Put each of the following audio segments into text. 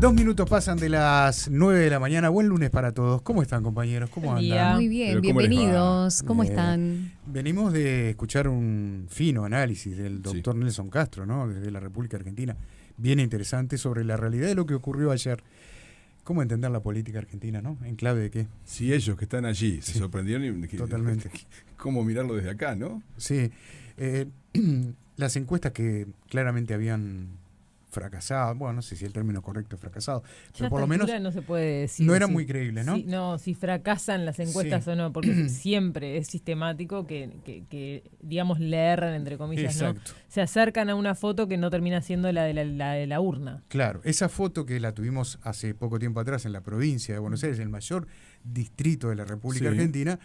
2 minutos pasan de las 9 de la mañana. Buen lunes para todos. ¿Cómo están, compañeros? ¿Cómo andan? Muy bien, Pero bienvenidos. ¿Cómo están? Venimos de escuchar un fino análisis del doctor Nelson Castro, ¿no? Desde la República Argentina. Bien interesante sobre la realidad de lo que ocurrió ayer. ¿Cómo entender la política argentina, no? ¿En clave de qué? Sí, ellos que están allí se sorprendieron. Totalmente. ¿Cómo mirarlo desde acá, no? Sí. Las encuestas que claramente habían fracasado, bueno, no sé si el término correcto es fracasado, pero por lo menos no se puede decir. No era muy creíble, ¿no? Si fracasan las encuestas o no, porque siempre es sistemático que digamos, le erran, entre comillas, exacto, ¿no? Se acercan a una foto que no termina siendo la de la urna. Claro, esa foto que la tuvimos hace poco tiempo atrás en la provincia de Buenos Aires, el mayor distrito de la República Argentina,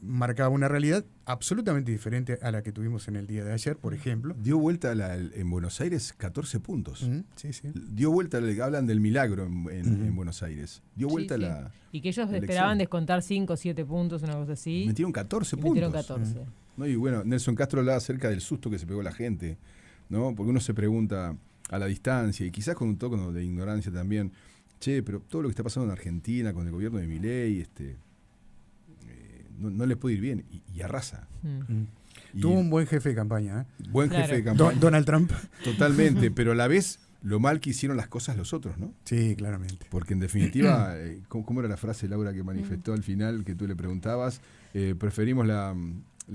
marcaba una realidad absolutamente diferente a la que tuvimos en el día de ayer, por ejemplo. Dio vuelta en Buenos Aires 14 puntos. Sí, sí. Dio vuelta, hablan del milagro en Buenos Aires. Dio vuelta la Y que ellos elección. esperaban descontar 5 o 7 puntos, una cosa así. Metieron 14 puntos. Metieron 14. ¿No? Y bueno, Nelson Castro hablaba acerca del susto que se pegó la gente, ¿no? Porque uno se pregunta a la distancia, y quizás con un toque de ignorancia también, pero todo lo que está pasando en Argentina con el gobierno de Milei, no le puede ir bien, y arrasa. Tuvo un buen jefe de campaña, Buen jefe de campaña. Donald Trump. Totalmente, pero a la vez lo mal que hicieron las cosas los otros, ¿no? Sí, claramente. Porque en definitiva, ¿cómo era la frase, Laura, que manifestó al final, que tú le preguntabas? Preferimos la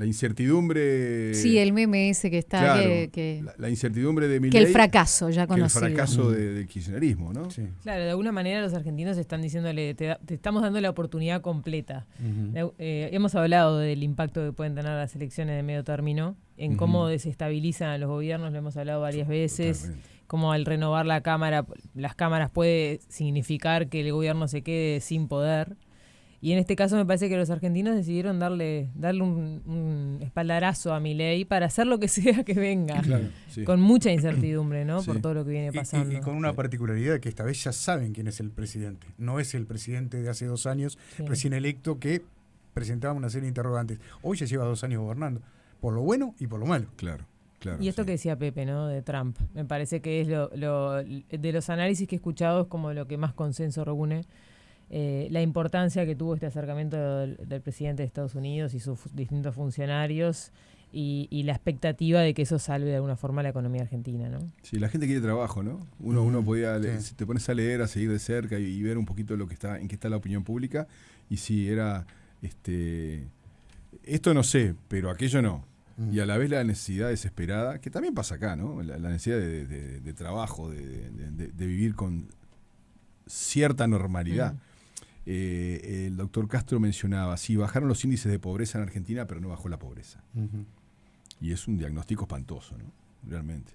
incertidumbre. Sí, el meme ese que está. Claro, que la incertidumbre de Milei. Que el fracaso ya conocido. Que el fracaso del kirchnerismo, ¿no? Sí. Claro, de alguna manera los argentinos están diciéndole, te estamos dando la oportunidad completa. Hemos hablado del impacto que pueden tener las elecciones de medio término, en cómo desestabilizan a los gobiernos, lo hemos hablado varias veces. Totalmente. Cómo al renovar las cámaras puede significar que el gobierno se quede sin poder. Y en este caso me parece que los argentinos decidieron darle un espaldarazo a Milei para hacer lo que sea que venga. Claro, con mucha incertidumbre, ¿no? Por todo lo que viene pasando. Y con una particularidad que esta vez ya saben quién es el presidente. No es el presidente de hace 2 años, recién electo, que presentaba una serie de interrogantes. Hoy ya lleva 2 años gobernando, por lo bueno y por lo malo. Claro. Y esto que decía Pepe, ¿no? De Trump. Me parece que es de los análisis que he escuchado es como lo que más consenso reúne. La importancia que tuvo este acercamiento del presidente de Estados Unidos y sus distintos funcionarios y la expectativa de que eso salve de alguna forma la economía argentina, ¿no? Sí, la gente quiere trabajo, ¿no? Uno podía, si te pones a leer, a seguir de cerca y ver un poquito en qué está la opinión pública, y si era, esto no sé, pero aquello no. Y a la vez la necesidad desesperada, que también pasa acá, ¿no? La necesidad de trabajo, de vivir con cierta normalidad. El doctor Castro mencionaba, sí, bajaron los índices de pobreza en Argentina, pero no bajó la pobreza. Y es un diagnóstico espantoso, ¿no? Realmente.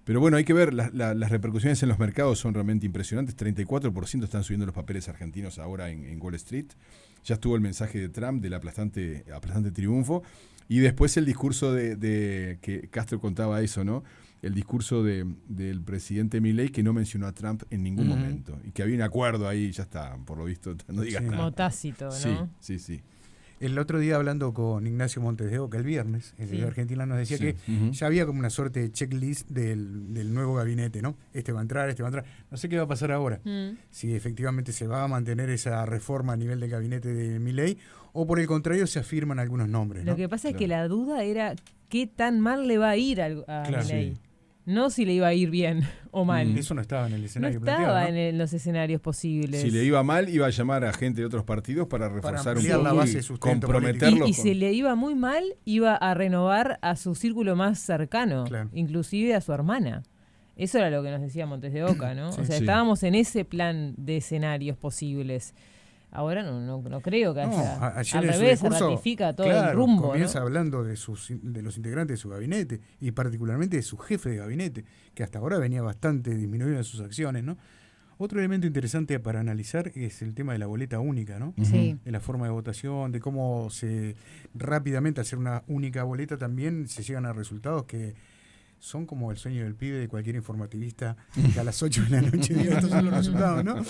Pero bueno, hay que ver, las repercusiones en los mercados son realmente impresionantes. 34% están subiendo los papeles argentinos ahora en Wall Street. Ya estuvo el mensaje de Trump del aplastante triunfo. Y después el discurso que Castro contaba eso, ¿no? El discurso del presidente Milei, que no mencionó a Trump en ningún momento. Y que había un acuerdo ahí, ya está, por lo visto, no digas nada. Como tácito, ¿no? Sí. El otro día, hablando con Ignacio Montes de Oca el viernes, el de Argentina, nos decía que ya había como una suerte de checklist del nuevo gabinete, ¿no? Este va a entrar. No sé qué va a pasar ahora. Si efectivamente se va a mantener esa reforma a nivel del gabinete de Milei, o por el contrario se afirman algunos nombres, ¿no? Lo que pasa es que la duda era qué tan mal le va a ir a Milei. No si le iba a ir bien o mal. Eso no estaba en el escenario. No estaba en los escenarios posibles. Si le iba mal, iba a llamar a gente de otros partidos para reforzar un poco la base de comprometerlos. Y si le iba muy mal, iba a renovar a su círculo más cercano, inclusive a su hermana. Eso era lo que nos decía Montes de Oca, ¿no? Estábamos en ese plan de escenarios posibles. Ahora no creo que haya. Al revés, se ratifica todo el rumbo. Comienza hablando de los integrantes de su gabinete y particularmente de su jefe de gabinete, que hasta ahora venía bastante disminuido en sus acciones, ¿no? Otro elemento interesante para analizar es el tema de la boleta única, ¿no? Sí. De la forma de votación, de cómo rápidamente hacer una única boleta también se llegan a resultados que son como el sueño del pibe de cualquier informativista que a las 8 de la noche diga estos son los resultados, ¿no?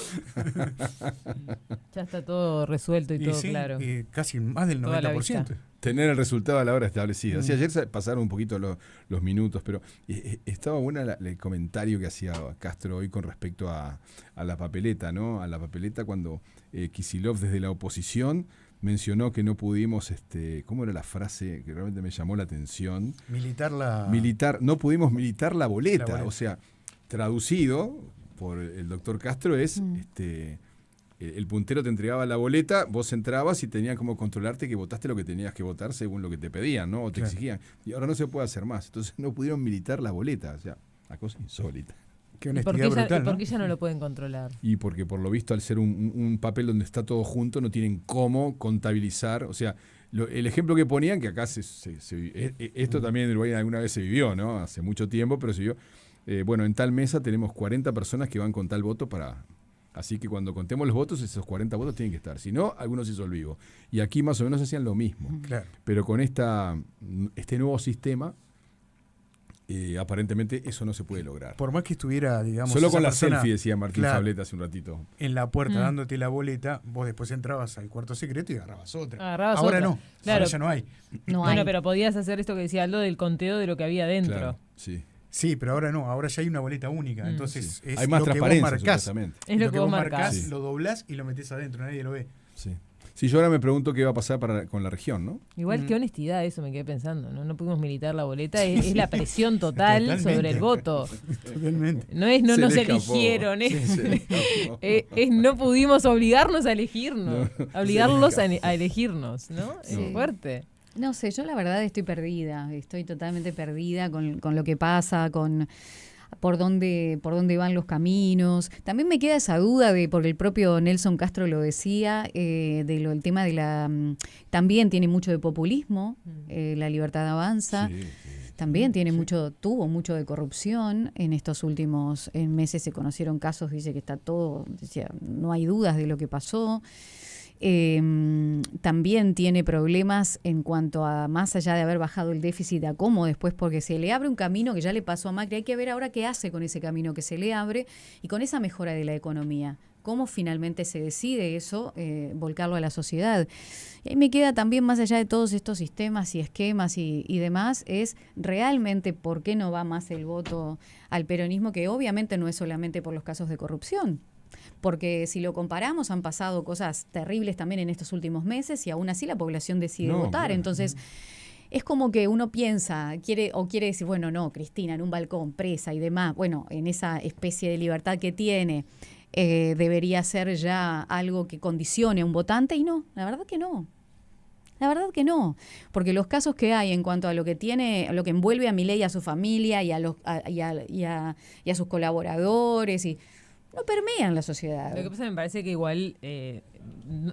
Ya está todo resuelto y todo claro. Casi más del 90%. Tener el resultado a la hora establecida. O sea, ayer pasaron un poquito los minutos, pero estaba buena el comentario que hacía Castro hoy con respecto a la papeleta, ¿no? A la papeleta cuando Kicillof desde la oposición mencionó que no pudimos, ¿cómo era la frase que realmente me llamó la atención? No pudimos militar la boleta. O sea, traducido por el doctor Castro es, el puntero te entregaba la boleta, vos entrabas y tenían como controlarte que votaste lo que tenías que votar según lo que te pedían, ¿no? O te exigían. Y ahora no se puede hacer más. Entonces no pudieron militar la boleta. O sea, una cosa insólita. Qué honestidad brutal, ¿Y por qué ya no lo pueden controlar? Y porque por lo visto al ser un papel donde está todo junto no tienen cómo contabilizar. O sea, el ejemplo que ponían, que acá esto también en Uruguay alguna vez se vivió, ¿no? Hace mucho tiempo, pero se vivió. Bueno, en tal mesa tenemos 40 personas que van con tal voto para... Así que cuando contemos los votos, esos 40 votos tienen que estar. Si no, algunos hizo el vivo. Y aquí más o menos hacían lo mismo. Claro. Pero con este nuevo sistema... aparentemente eso no se puede lograr. Por más que estuviera, digamos... Solo con la selfie, decía Martín Fableta hace un ratito. En la puerta dándote la boleta, vos después entrabas al cuarto secreto y agarrabas otra. Ahora otra. No, claro. Ahora ya no hay. Bueno, pero podías hacer esto que decía Aldo del conteo de lo que había dentro. Claro, sí. Sí, pero ahora no, ahora ya hay una boleta única. Entonces es hay más lo transparencia, que vos marcás. Es lo que vos marcás. Lo doblás y lo metés adentro, nadie lo ve. Sí. Sí, yo ahora me pregunto qué va a pasar con la región, ¿no? Igual qué honestidad eso, me quedé pensando, ¿no? No pudimos militar la boleta, es la presión total sobre el voto. Totalmente. No es no nos eligieron, es no pudimos obligarnos a elegirnos, obligarlos a elegirnos, ¿no? Sí. Es fuerte. No sé, yo la verdad estoy totalmente perdida con lo que pasa, con por dónde van los caminos. También me queda esa duda porque el propio Nelson Castro lo decía, el tema de también tiene mucho de populismo, La Libertad Avanza. Sí. También tuvo mucho de corrupción. En estos últimos meses se conocieron casos, dice que está todo, decía, no hay dudas de lo que pasó. También tiene problemas en cuanto a, más allá de haber bajado el déficit, a cómo después, porque se le abre un camino que ya le pasó a Macri. Hay que ver ahora qué hace con ese camino que se le abre y con esa mejora de la economía. Cómo finalmente se decide eso, volcarlo a la sociedad. Y ahí me queda también, más allá de todos estos sistemas y esquemas y demás, es realmente por qué no va más el voto al peronismo, que obviamente no es solamente por los casos de corrupción. Porque si lo comparamos, han pasado cosas terribles también en estos últimos meses y aún así la población decide votar. Bueno. Entonces, es como que uno piensa, quiere decir, bueno, no, Cristina, en un balcón, presa y demás, bueno, en esa especie de libertad que tiene, debería ser ya algo que condicione a un votante, y no, la verdad que no. La verdad que no, porque los casos que hay en cuanto a lo que tiene, lo que envuelve a Milei y a su familia y a sus colaboradores y no permean la sociedad. Lo que pasa me parece que igual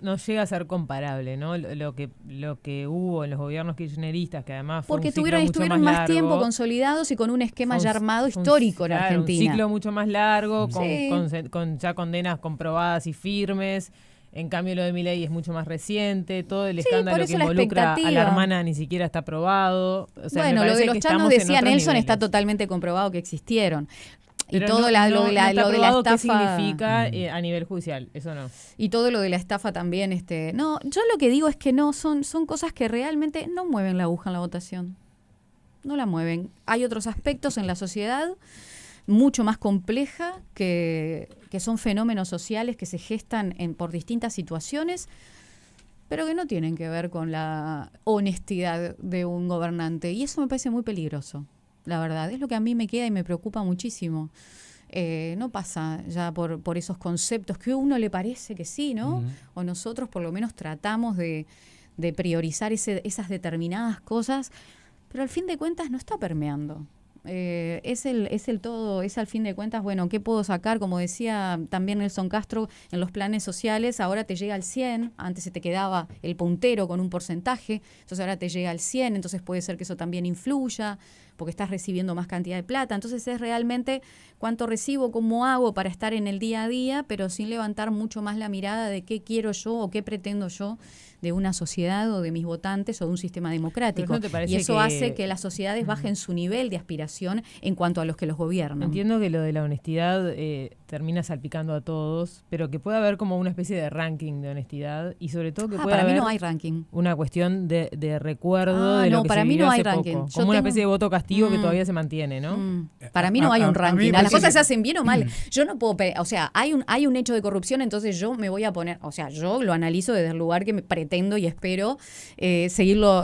no llega a ser comparable, ¿no? Lo que hubo en los gobiernos kirchneristas, que además fue porque un ciclo estuvieron más largo, tiempo consolidados y con un esquema ya armado histórico en Argentina. Un ciclo mucho más largo, Sí. con ya condenas comprobadas y firmes. En cambio, lo de Milei es mucho más reciente. Todo el escándalo que involucra a la hermana ni siquiera está aprobado. O sea, bueno, lo de los chanos, decía Nelson, niveles. está totalmente comprobado que existieron. Pero y todo lo de la estafa. ¿Qué significa a nivel judicial? Eso no. Y todo lo de la estafa también. No, yo lo que digo es que no, son cosas que realmente no mueven la aguja en la votación. No la mueven. Hay otros aspectos en la sociedad mucho más compleja que son fenómenos sociales que se gestan por distintas situaciones, pero que no tienen que ver con la honestidad de un gobernante. Y eso me parece muy peligroso. La verdad, es lo que a mí me queda y me preocupa muchísimo. No pasa ya por esos conceptos que a uno le parece que sí, ¿no? Uh-huh. O nosotros por lo menos tratamos de priorizar esas determinadas cosas, pero al fin de cuentas no está permeando. Es el todo, es al fin de cuentas, bueno, ¿qué puedo sacar? Como decía también Nelson Castro, en los planes sociales ahora te llega al 100, antes se te quedaba el puntero con un porcentaje, entonces ahora te llega al 100, entonces puede ser que eso también influya, porque estás recibiendo más cantidad de plata. Entonces es realmente cuánto recibo, cómo hago para estar en el día a día, pero sin levantar mucho más la mirada de qué quiero yo o qué pretendo yo de una sociedad o de mis votantes o de un sistema democrático. ¿No te parece y eso que hace que las sociedades bajen su nivel de aspiración en cuanto a los que los gobiernan. Entiendo que lo de la honestidad termina salpicando a todos, pero que puede haber como una especie de ranking de honestidad y sobre todo que puede para haber mí no hay ranking. una cuestión de recuerdo de lo no, que para se mí vivió no hay hace ranking. poco. Yo Como una tengo- especie de voto castigo que todavía se mantiene, ¿no? Para mí no hay un ranking. me Las parece cosas que- se hacen bien o mal. Yo no puedo, o sea, hay un hecho de corrupción, entonces yo me voy a poner, o sea, yo lo analizo desde el lugar que me pretendo y espero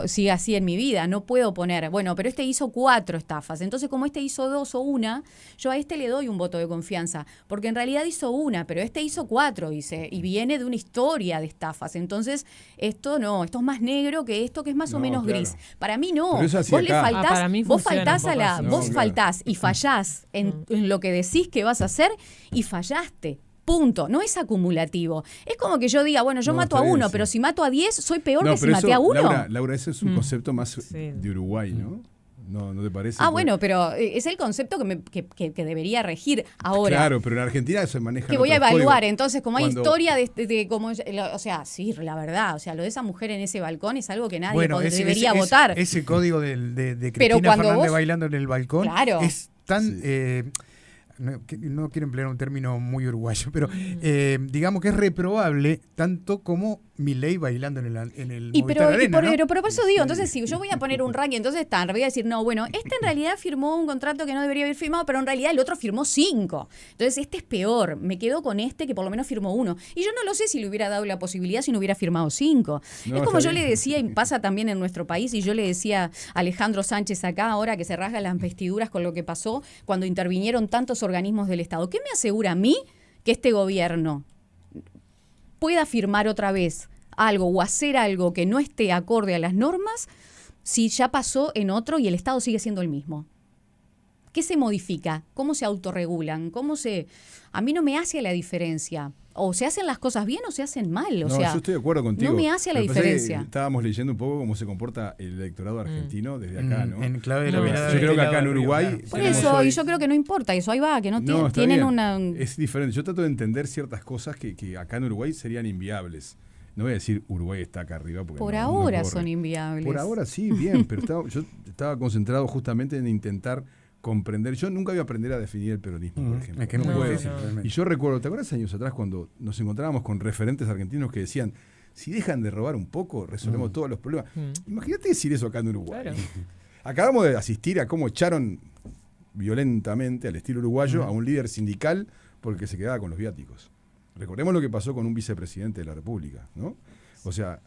siga así en mi vida. No puedo poner, bueno, pero este hizo 4 estafas, entonces como este hizo 2 o 1, yo a este le doy un voto de confianza, porque en realidad hizo 1, pero este hizo 4, dice, y viene de una historia de estafas. Entonces, esto es más negro que esto que es más o No, menos claro. gris. Para mí no. Pero eso así Vos le acá. faltás, Para mí vos funciona faltás un poco así. vos No, faltás y fallás en lo que decís que vas a hacer y fallaste. Punto. No es acumulativo. Es como que yo diga, bueno, yo No, mato a está bien, 1, sí. pero si mato a 10, soy peor No, que si pero maté a 1. Laura, ese es un concepto más Sí. de Uruguay, ¿no? ¿No te parece? Bueno, pero es el concepto que debería regir ahora. Claro, pero en Argentina se maneja. Que voy a evaluar, códigos. entonces, como hay Cuando- historia de cómo, o sea, sí, la verdad, o sea, lo de esa mujer en ese balcón es algo que nadie debería votar. Ese código de Pero Cristina cuando Fernández vos- bailando en el balcón Claro. es tan... Sí. No quiero emplear un término muy uruguayo, pero digamos que es reprobable tanto como Milei bailando en el Movistar Arena, ¿no? Pero por eso digo, entonces si yo voy a poner un ranking, entonces voy a decir, no, bueno, este en realidad firmó un contrato que no debería haber firmado, pero en realidad el otro firmó 5. Entonces este es peor, me quedo con este que por lo menos firmó 1. Y yo no lo sé si le hubiera dado la posibilidad si no hubiera firmado 5. No, es como está yo bien. le decía, y pasa también en nuestro país, y yo le decía a Alejandro Sánchez acá, ahora que se rasga las vestiduras con lo que pasó cuando intervinieron tantos organismos del Estado. ¿Qué me asegura a mí que este gobierno pueda firmar otra vez algo o hacer algo que no esté acorde a las normas si ya pasó en otro y el Estado sigue siendo el mismo? ¿Qué se modifica? ¿Cómo se autorregulan? A mí no me hace la diferencia. O se hacen las cosas bien o se hacen mal. O No, sea, yo estoy de acuerdo contigo. no me hace la Lo que pasa es que diferencia. Estábamos leyendo un poco cómo se comporta el electorado argentino desde acá, ¿no? En clave de la No, mirada yo de creo que este acá en lado del río, Uruguay claro. por tenemos eso, hoy- y yo creo que no importa, eso ahí va, que no, No, está tienen bien. una... Es diferente. Yo trato de entender ciertas cosas que acá en Uruguay serían inviables. No voy a decir Uruguay está acá arriba porque Por no ahora corre. son inviables. Por ahora sí, bien, pero yo estaba concentrado justamente en intentar comprender. Yo nunca voy a aprender a definir el peronismo, por ejemplo. Es que es muy No, difícil, no. realmente. Y yo recuerdo, ¿te acuerdas años atrás cuando nos encontrábamos con referentes argentinos que decían, si dejan de robar un poco, resolvemos todos los problemas? Imagínate decir eso acá en Uruguay. Claro. Acabamos de asistir a cómo echaron violentamente, al estilo uruguayo, a un líder sindical porque se quedaba con los viáticos. Recordemos lo que pasó con un vicepresidente de la República, ¿no? O sea,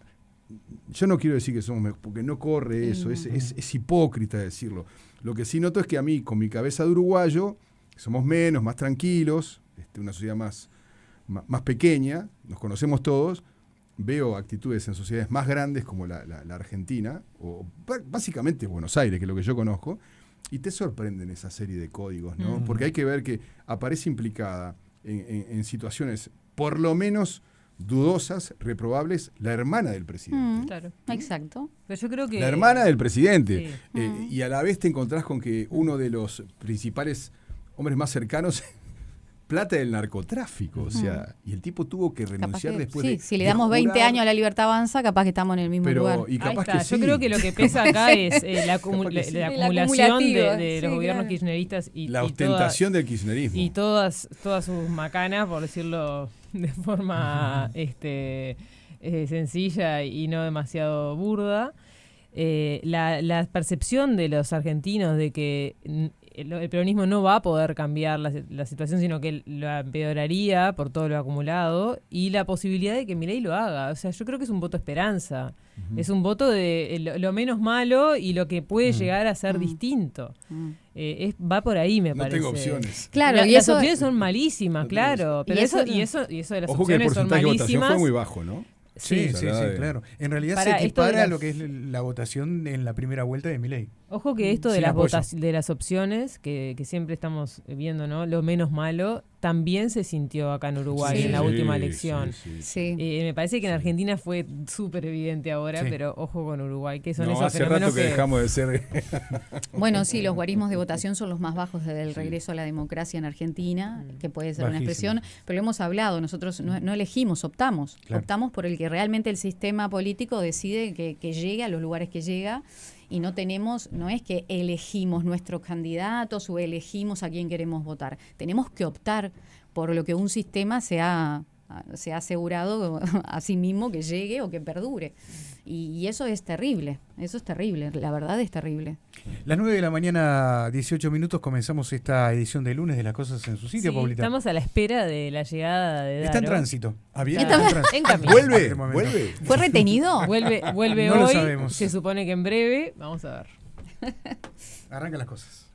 yo no quiero decir que somos porque no corre eso, es hipócrita decirlo. Lo que sí noto es que a mí, con mi cabeza de uruguayo, somos menos, más tranquilos, una sociedad más pequeña, nos conocemos todos, veo actitudes en sociedades más grandes como la Argentina, o básicamente Buenos Aires, que es lo que yo conozco, y te sorprenden esa serie de códigos, ¿no? Porque hay que ver que aparece implicada en situaciones por lo menos dudosas, reprobables, la hermana del presidente. Claro. Exacto. Pero yo creo que... La hermana del presidente. Sí. Y a la vez te encontrás con que uno de los principales hombres más cercanos plata del narcotráfico, o sea, y el tipo tuvo que renunciar después de si le damos 20 jurar, años a la libertad avanza, capaz que estamos en el mismo lugar. y capaz Ahí está. que sí. Yo creo que lo que pesa acá es la Capaz que sí. la El acumulación acumulativo, de sí, los gobiernos claro. kirchneristas y la y ostentación del kirchnerismo. y todas sus macanas, por decirlo de forma sencilla y no demasiado burda. La percepción de los argentinos de que el peronismo no va a poder cambiar la situación, sino que lo empeoraría por todo lo acumulado, y la posibilidad de que Milei lo haga. O sea, yo creo que es un voto esperanza. Es un voto de lo menos malo y lo que puede llegar a ser distinto. Va por ahí, me no parece. tengo opciones. Claro, y Las eso opciones son malísimas, No claro. tengo Pero y eso eso y eso de las Ojo que el opciones son porcentaje de votación malísimas. fue muy bajo, ¿no? Sí, Sí, sí, la verdad sí, claro. En realidad Para se esto de equipara a las- lo que es la votación en la primera vuelta de Milei. Ojo que esto de Sin las apoyo. de las opciones, que siempre estamos viendo, ¿no? Lo menos malo, también se sintió acá en Uruguay Sí. en la última Sí, elección. sí. Sí. Me parece que en Argentina fue súper evidente ahora, Sí. pero ojo con Uruguay, que son No, esos hace fenómenos rato que dejamos de ser. Bueno, sí, los guarismos de votación son los más bajos desde el regreso a la democracia en Argentina, que puede ser una Bajísimos. expresión, pero lo hemos hablado, nosotros no elegimos, optamos. Claro. Optamos por el que realmente el sistema político decide que llegue a los lugares que llega y no es que elegimos nuestros candidatos o elegimos a quién queremos votar. Tenemos que optar por lo que un sistema se ha asegurado a sí mismo que llegue o que perdure. Y eso es terrible, la verdad es terrible. Las 9 de la mañana, 18 minutos, comenzamos esta edición de lunes de Las Cosas en su sitio, Sí, Paulita. estamos a la espera de la llegada de Daro. Está en tránsito. ¿Ah, bien? Está Está en camino. ¿Vuelve? Este momento. ¿Vuelve? ¿Fue retenido? Vuelve No lo hoy, sabemos. se supone que en breve, vamos a ver. Arranca las cosas.